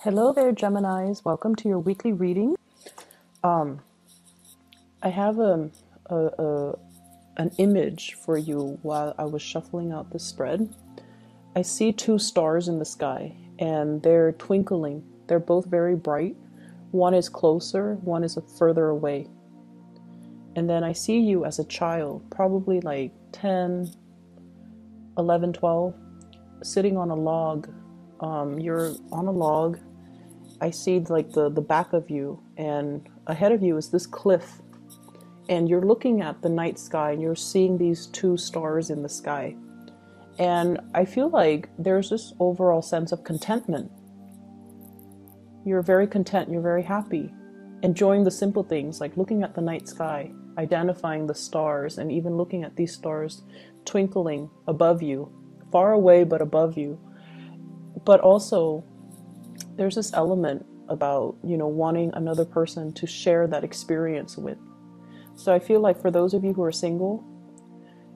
Hello there, Geminis. Welcome to your weekly reading. Um, I have an image for you while I was shuffling out the spread. I see two stars in the sky, and they're twinkling. They're both very bright. One is closer, one is further away. And then I see you as a child, probably like 10, 11, 12, sitting on a log. You're on a log. I see like the back of you, and ahead of you is this cliff, and you're looking at the night sky and you're seeing these two stars in the sky. And I feel like there's this overall sense of contentment. You're very content, you're very happy, enjoying the simple things like looking at the night sky, identifying the stars, and even looking at these stars twinkling above you, far away but above you. But also there's this element about, wanting another person to share that experience with. So I feel like for those of you who are single,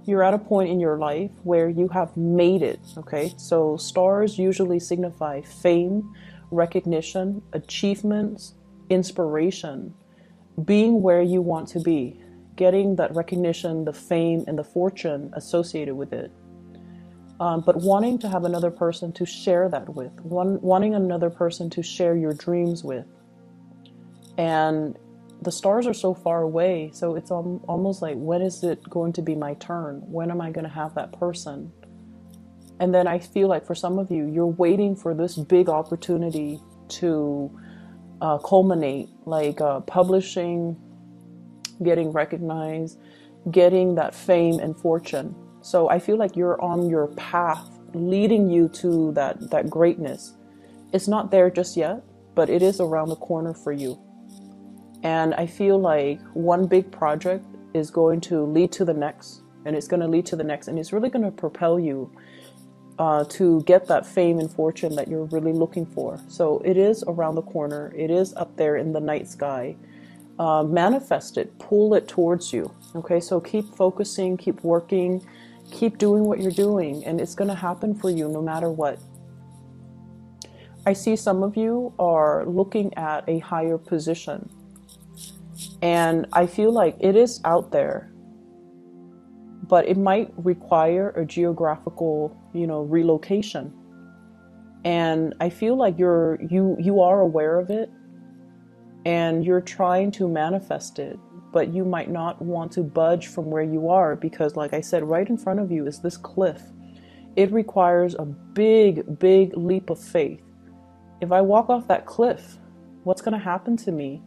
you're at a point in your life where you have made it, okay? So stars usually signify fame, recognition, achievements, inspiration, being where you want to be, getting that recognition, the fame, and the fortune associated with it. But wanting to have another person to share that with, wanting another person to share your dreams with. And the stars are so far away, so it's almost like, when is it going to be my turn? When am I going to have that person? And then I feel like for some of you, you're waiting for this big opportunity to culminate, like publishing, getting recognized, getting that fame and fortune. So I feel like you're on your path leading you to that greatness. It's not there just yet, but it is around the corner for you. And I feel like one big project is going to lead to the next, and it's going to lead to the next, and it's really going to propel you to get that fame and fortune that you're really looking for. So it is around the corner. It is up there in the night sky. Manifest it, pull it towards you. Okay, so keep focusing, keep working, keep doing what you're doing, and it's going to happen for you no matter what. I see some of you are looking at a higher position, and I feel like it is out there, but it might require a geographical, relocation. And I feel like you are aware of it, and you're trying to manifest it, but you might not want to budge from where you are because, like I said, right in front of you is this cliff. It requires a big, big leap of faith. If I walk off that cliff, what's going to happen to me?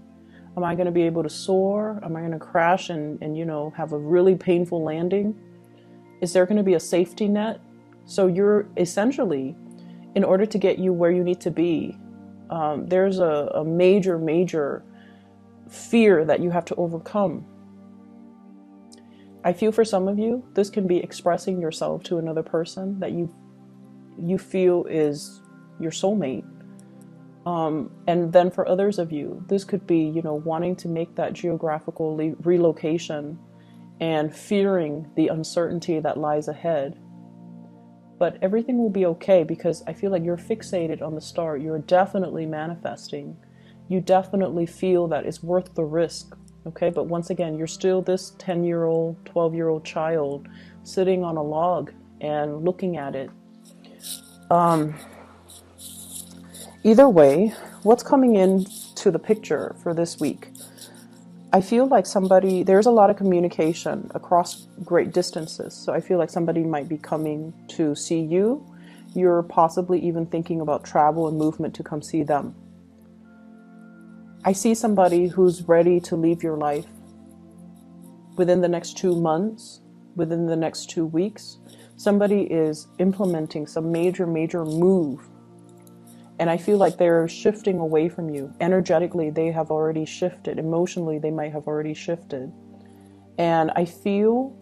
Am I going to be able to soar? Am I going to crash and have a really painful landing? Is there going to be a safety net? So you're essentially, in order to get you where you need to be, there's a major, major fear that you have to overcome. I feel for some of you, this can be expressing yourself to another person that you feel is your soulmate. And then for others of you, this could be, wanting to make that geographical relocation and fearing the uncertainty that lies ahead. But everything will be okay because I feel like you're fixated on the star. You're definitely manifesting. You definitely feel that it's worth the risk, okay? But once again, you're still this 10-year-old, 12-year-old child sitting on a log and looking at it. Either way, what's coming into the picture for this week? I feel like there's a lot of communication across great distances. So I feel like somebody might be coming to see you. You're possibly even thinking about travel and movement to come see them. I see somebody who's ready to leave your life within the next 2 months, within the next 2 weeks. Somebody is implementing some major, major move. And I feel like they're shifting away from you. Energetically, they have already shifted. Emotionally, they might have already shifted. And I feel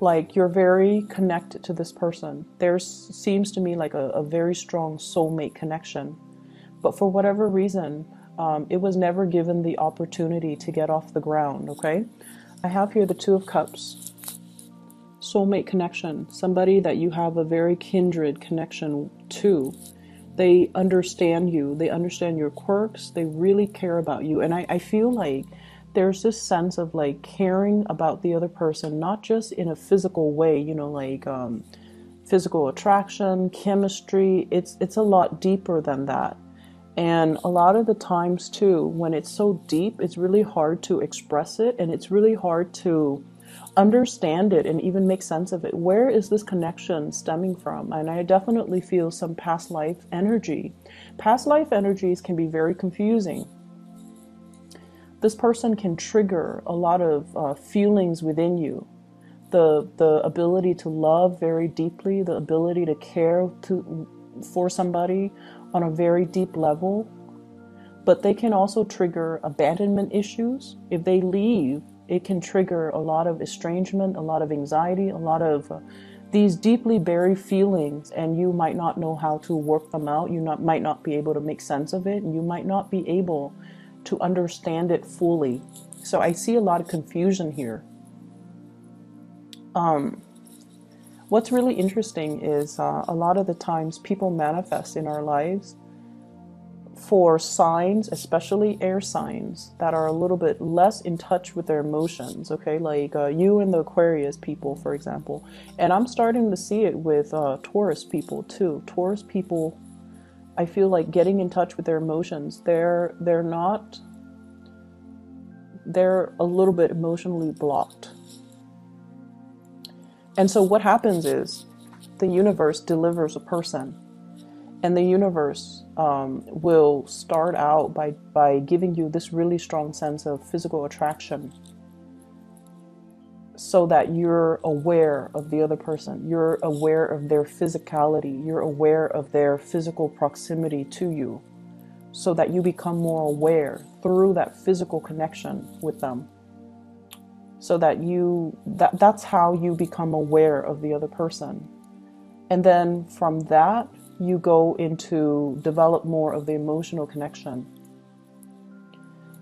like you're very connected to this person. There seems to me like a very strong soulmate connection. But for whatever reason, it was never given the opportunity to get off the ground, okay? I have here the Two of Cups. Soulmate connection. Somebody that you have a very kindred connection to. They understand you. They understand your quirks. They really care about you. And I feel like there's this sense of like caring about the other person, not just in a physical way, you know, like physical attraction, chemistry. It's a lot deeper than that. And a lot of the times too, when it's so deep, it's really hard to express it, and it's really hard to understand it and even make sense of it. Where is this connection stemming from? And I definitely feel some past life energy. Past life energies can be very confusing. This person can trigger a lot of feelings within you. The ability to love very deeply, the ability to care for somebody on a very deep level. But they can also trigger abandonment issues. If they leave, it can trigger a lot of estrangement, a lot of anxiety, a lot of these deeply buried feelings, and you might not know how to work them out. You might not be able to make sense of it, and you might not be able to understand it fully. So I see a lot of confusion here. What's really interesting is a lot of the times people manifest in our lives for signs, especially air signs, that are a little bit less in touch with their emotions, okay? Like you and the Aquarius people, for example. And I'm starting to see it with Taurus people too. Taurus people, I feel like getting in touch with their emotions, they're a little bit emotionally blocked. And so what happens is the universe delivers a person, and the universe will start out by giving you this really strong sense of physical attraction, so that you're aware of the other person. You're aware of their physicality. You're aware of their physical proximity to you, so that you become more aware through that physical connection with them. So that that's how you become aware of the other person. And then from that, you go into develop more of the emotional connection.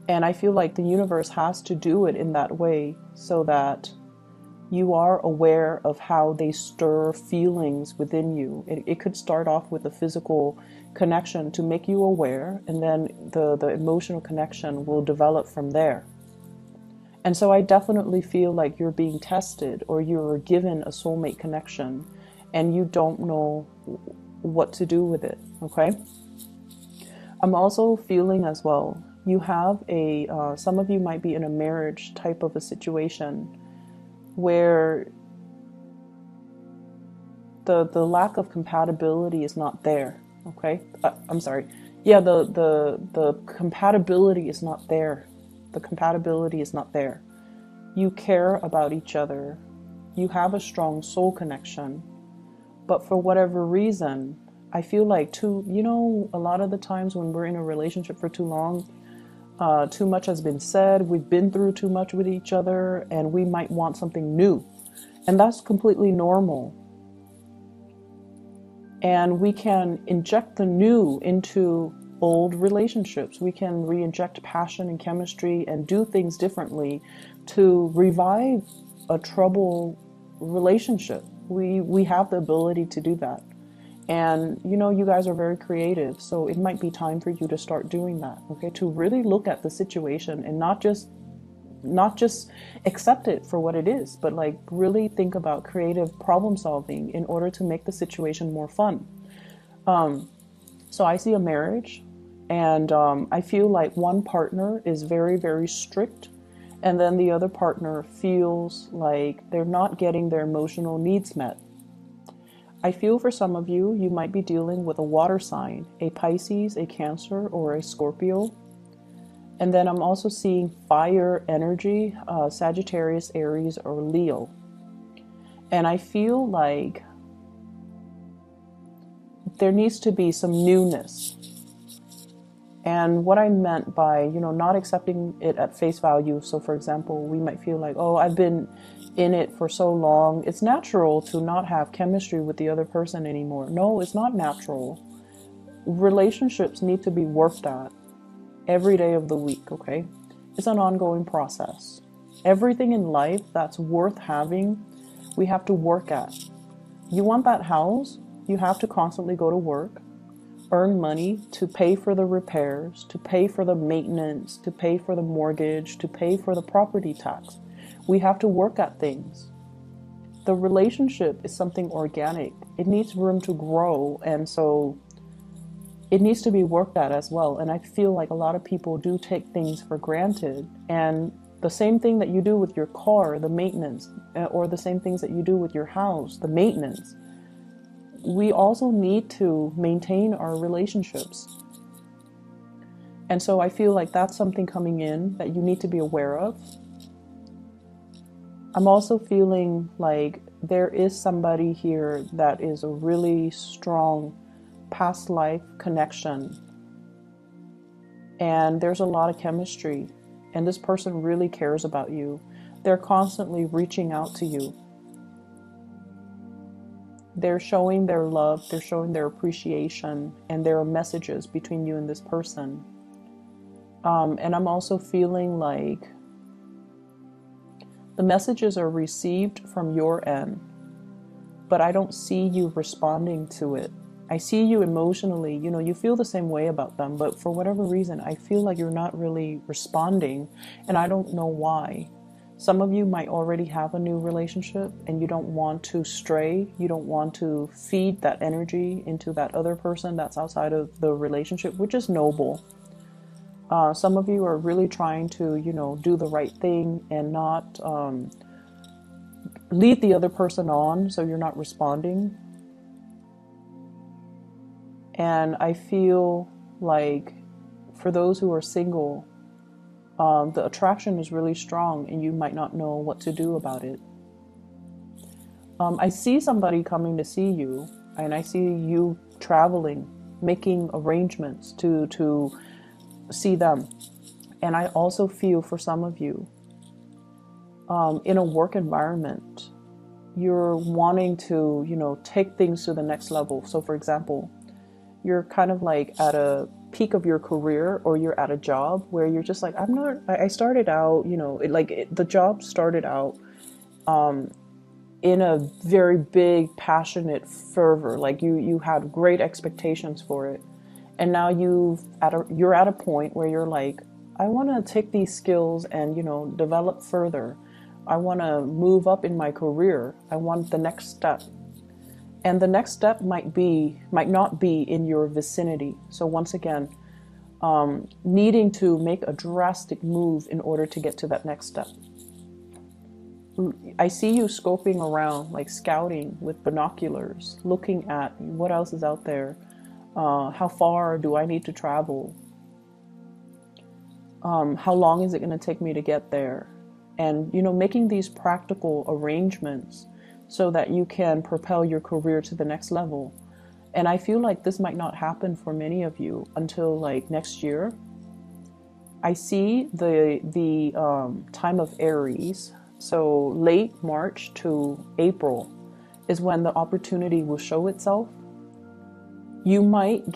And I feel like the universe has to do it in that way, so that you are aware of how they stir feelings within you. It could start off with a physical connection to make you aware, and then the emotional connection will develop from there. And so I definitely feel like you're being tested, or you're given a soulmate connection, and you don't know what to do with it, okay? I'm also feeling as well, you have some of you might be in a marriage type of a situation where the lack of compatibility is not there, okay? I'm sorry. Yeah, the compatibility is not there. The compatibility is not there. You care about each other. You have a strong soul connection. But for whatever reason, I feel like a lot of the times when we're in a relationship for too long, too much has been said, we've been through too much with each other, and we might want something new. And that's completely normal. And we can inject the new into old relationships. We can re-inject passion and chemistry and do things differently to revive a troubled relationship. We have the ability to do that. And you guys are very creative, so it might be time for you to start doing that, okay? To really look at the situation and not just accept it for what it is, but like really think about creative problem solving in order to make the situation more fun. So I see a marriage, and I feel like one partner is very, very strict, and then the other partner feels like they're not getting their emotional needs met. I feel for some of you, you might be dealing with a water sign, a Pisces, a Cancer, or a Scorpio. And then I'm also seeing fire energy, Sagittarius, Aries, or Leo. And I feel like there needs to be some newness. And what I meant by, not accepting it at face value. So for example, we might feel like, oh, I've been in it for so long. It's natural to not have chemistry with the other person anymore. No, it's not natural. Relationships need to be worked at every day of the week, okay? It's an ongoing process. Everything in life that's worth having, we have to work at. You want that house, you have to constantly go to work. earn money to pay for the repairs, to pay for the maintenance, to pay for the mortgage, to pay for the property tax. We have to work at things. The relationship is something organic. It needs room to grow, and so it needs to be worked at as well. And I feel like a lot of people do take things for granted. And the same thing that you do with your car, the maintenance, or the same things that you do with your house, the maintenance, we also need to maintain our relationships. And so I feel like that's something coming in that you need to be aware of. I'm also feeling like there is somebody here that is a really strong past life connection. And there's a lot of chemistry. And this person really cares about you. They're constantly reaching out to you. They're showing their love, they're showing their appreciation, and there are messages between you and this person. And I'm also feeling like the messages are received from your end, but I don't see you responding to it. I see you emotionally, you feel the same way about them, but for whatever reason, I feel like you're not really responding, and I don't know why. Some of you might already have a new relationship and you don't want to stray. You don't want to feed that energy into that other person that's outside of the relationship, which is noble. Some of you are really trying to, do the right thing and not lead the other person on, so you're not responding. And I feel like for those who are single, the attraction is really strong and you might not know what to do about it. I see somebody coming to see you, and I see you traveling, making arrangements to see them. And I also feel for some of you, in a work environment, you're wanting to, take things to the next level. So for example, you're kind of like at a peak of your career, or you're at a job where you're just like, I started out, the job started out in a very big, passionate fervor. Like you had great expectations for it. And now you're at a point where you're like, I want to take these skills and, develop further. I want to move up in my career. I want the next step. And the next step might not be in your vicinity. So once again, needing to make a drastic move in order to get to that next step. I see you scoping around, like scouting with binoculars, looking at what else is out there. How far do I need to travel? How long is it going to take me to get there? And, making these practical arrangements so that you can propel your career to the next level. And I feel like this might not happen for many of you until like next year. I see the time of Aries, so late March to April is when the opportunity will show itself. You might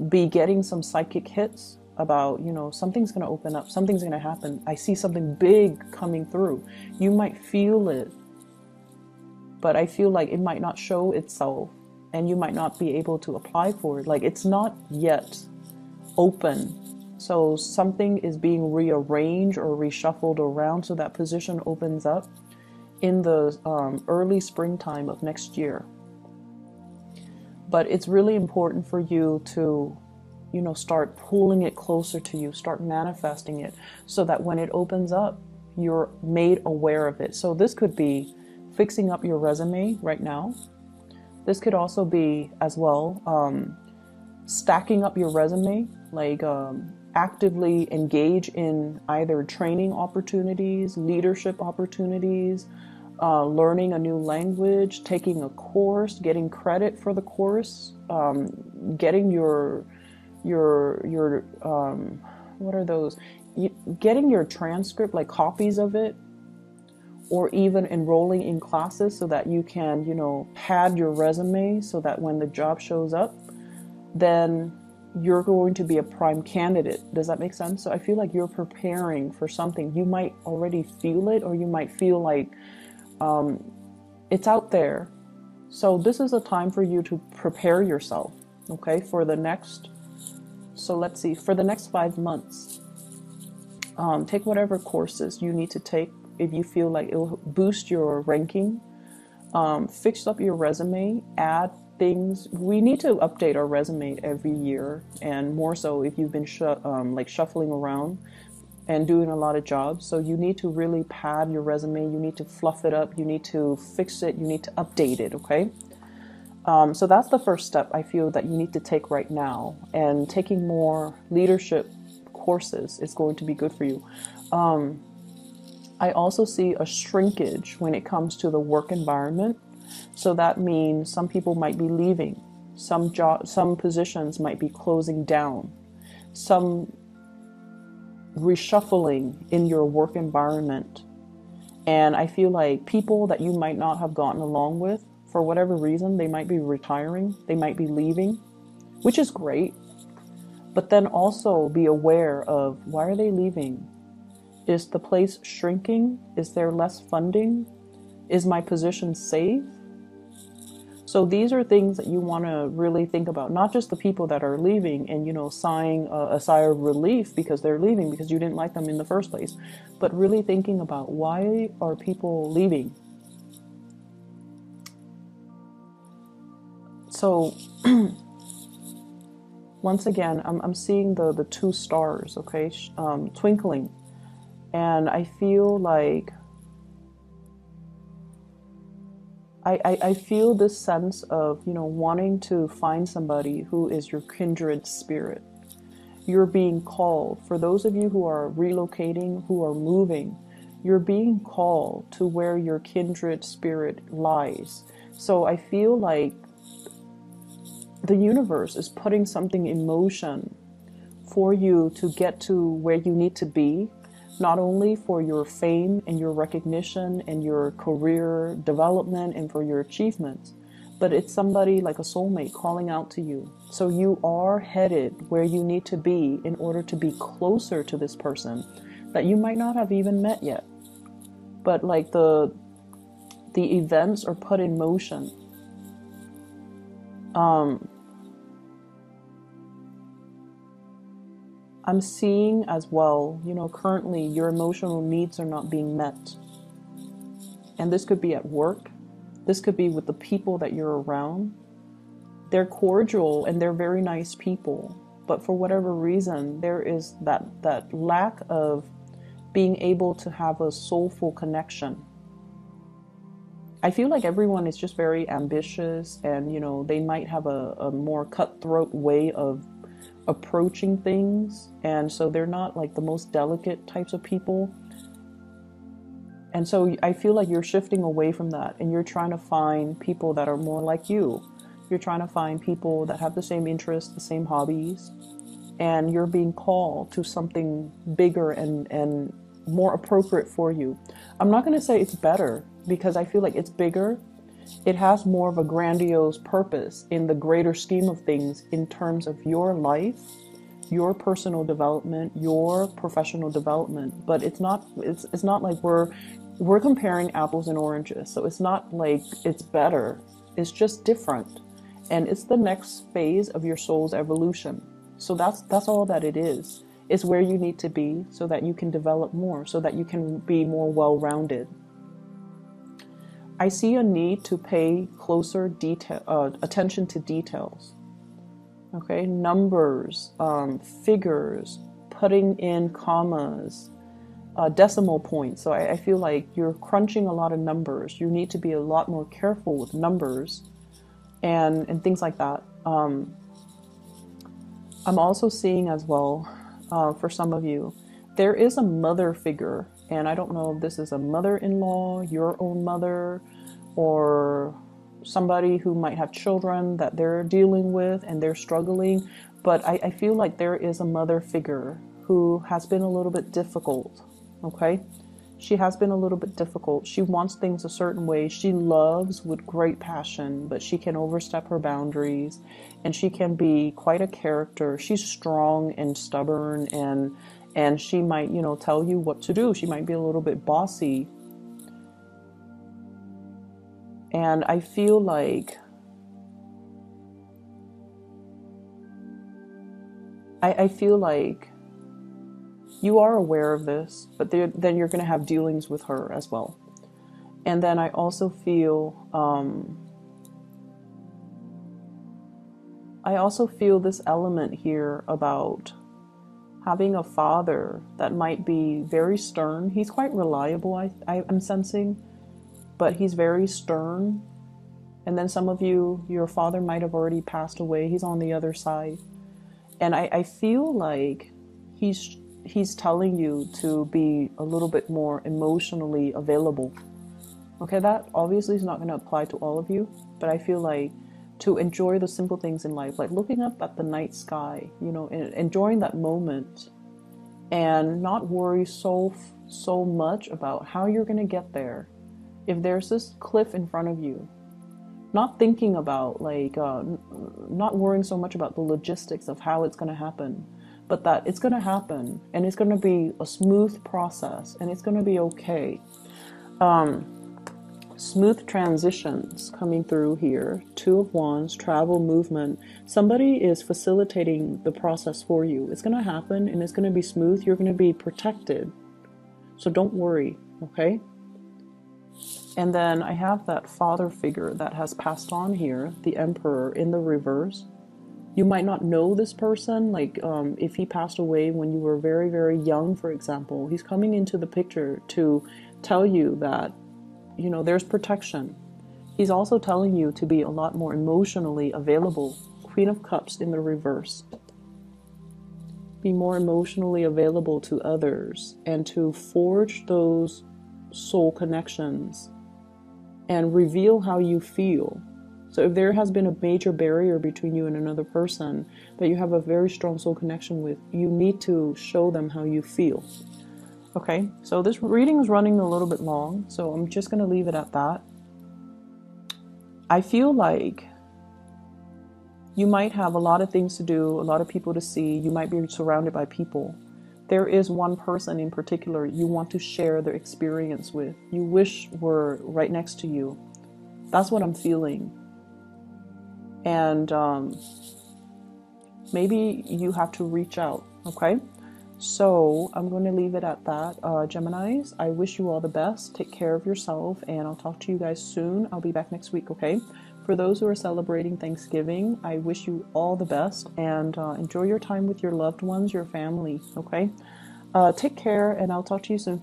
be getting some psychic hits about, something's going to open up, something's going to happen. I see something big coming through. You might feel it, but I feel like it might not show itself and you might not be able to apply for it. Like it's not yet open. So something is being rearranged or reshuffled around so that position opens up in the early springtime of next year. But it's really important for you to, start pulling it closer to you, start manifesting it so that when it opens up, you're made aware of it. So this could be fixing up your resume right now. This could also be as well stacking up your resume, like actively engage in either training opportunities, leadership opportunities, learning a new language, taking a course, getting credit for the course, getting your what are those? Getting your transcript, like copies of it, or even enrolling in classes so that you can, pad your resume so that when the job shows up, then you're going to be a prime candidate. Does that make sense? So I feel like you're preparing for something. You might already feel it, or you might feel like it's out there. So this is a time for you to prepare yourself. Okay, for the next, so let's see, for the next 5 months, take whatever courses you need to take if you feel like it'll boost your ranking. Fix up your resume, add things. We need to update our resume every year, and more so if you've been like shuffling around and doing a lot of jobs. So you need to really pad your resume. You need to fluff it up. You need to fix it. You need to update it. Okay. So that's the first step I feel that you need to take right now. And taking more leadership courses is going to be good for you. I also see a shrinkage when it comes to the work environment. So that means some people might be leaving. Some positions might be closing down. Some reshuffling in your work environment. And I feel like people that you might not have gotten along with, for whatever reason, they might be retiring, they might be leaving, which is great. But then also be aware of, why are they leaving? Is the place shrinking? Is there less funding? Is my position safe? So these are things that you want to really think about, not just the people that are leaving and, sighing a sigh of relief because they're leaving because you didn't like them in the first place, but really thinking about, why are people leaving? So once again, I'm seeing the two stars, okay, twinkling. And I feel like I feel this sense of, wanting to find somebody who is your kindred spirit. You're being called. For those of you who are relocating, who are moving, you're being called to where your kindred spirit lies. So I feel like the universe is putting something in motion for you to get to where you need to be, not only for your fame and your recognition and your career development and for your achievements, but it's somebody like a soulmate calling out to you. So you are headed where you need to be in order to be closer to this person that you might not have even met yet. But like the events are put in motion. I'm seeing as well, currently your emotional needs are not being met. And this could be at work. This could be with the people that you're around. They're cordial and they're very nice people. But for whatever reason, there is that lack of being able to have a soulful connection. I feel like everyone is just very ambitious and, they might have a more cutthroat way of approaching things, and so they're not like the most delicate types of people. And so I feel like you're shifting away from that and you're trying to find people that are more like you. You're trying to find people that have the same interests, the same hobbies, and you're being called to something bigger and more appropriate for you. I'm not going to say it's better, because I feel like it's bigger. It has more of a grandiose purpose in the greater scheme of things in terms of your life, your personal development, your professional development. But it's not like we're comparing apples and oranges. So it's not like it's better. It's just different. And it's the next phase of your soul's evolution. So that's all that it is. It's where you need to be so that you can develop more, so that you can be more well-rounded. I see a need to pay closer attention to details. Okay, numbers, figures, putting in commas, decimal points. So I feel like you're crunching a lot of numbers. You need to be a lot more careful with numbers and things like that. I'm also seeing as well, for some of you, there is a mother figure. And I don't know if this is a mother-in-law, your own mother, or somebody who might have children that they're dealing with and they're struggling. But I feel like there is a mother figure who has been a little bit difficult, okay? She has been a little bit difficult. She wants things a certain way. She loves with great passion, but she can overstep her boundaries and she can be quite a character. She's strong and stubborn and she might, tell you what to do. She might be a little bit bossy. And I feel like I feel like you are aware of this, but then you're going to have dealings with her as well. And then I also feel this element here about having a father that might be very stern. He's quite reliable, I'm sensing, but he's very stern. And then some of you, your father might have already passed away. He's on the other side. And I feel like he's telling you to be a little bit more emotionally available. Okay, that obviously is not going to apply to all of you, but I feel like to enjoy the simple things in life, like looking up at the night sky, you know, and enjoying that moment, and not worry so much about how you're going to get there. If there's this cliff in front of you, not thinking about like not worrying so much about the logistics of how it's going to happen, but that it's going to happen and it's going to be a smooth process and it's going to be okay. Smooth transitions coming through here. Two of Wands, travel, movement. Somebody is facilitating the process for you. It's going to happen and it's going to be smooth. You're going to be protected, so don't worry. Okay. And then I have that father figure that has passed on here, the Emperor in the reverse. You might not know this person, like if he passed away when you were very, very young, for example. He's coming into the picture to tell you that, you know, there's protection. He's also telling you to be a lot more emotionally available. Queen of Cups in the reverse. Be more emotionally available to others and to forge those soul connections and reveal how you feel. So if there has been a major barrier between you and another person that you have a very strong soul connection with, you need to show them how you feel. Okay, so this reading is running a little bit long, so I'm just going to leave it at that. I feel like you might have a lot of things to do, a lot of people to see. You might be surrounded by people. There is one person in particular you want to share their experience with. You wish were right next to you. That's what I'm feeling. And maybe you have to reach out, okay? So I'm going to leave it at that. Geminis, I wish you all the best. Take care of yourself, and I'll talk to you guys soon. I'll be back next week, okay? For those who are celebrating Thanksgiving, I wish you all the best, and enjoy your time with your loved ones, your family, okay? Take care, and I'll talk to you soon.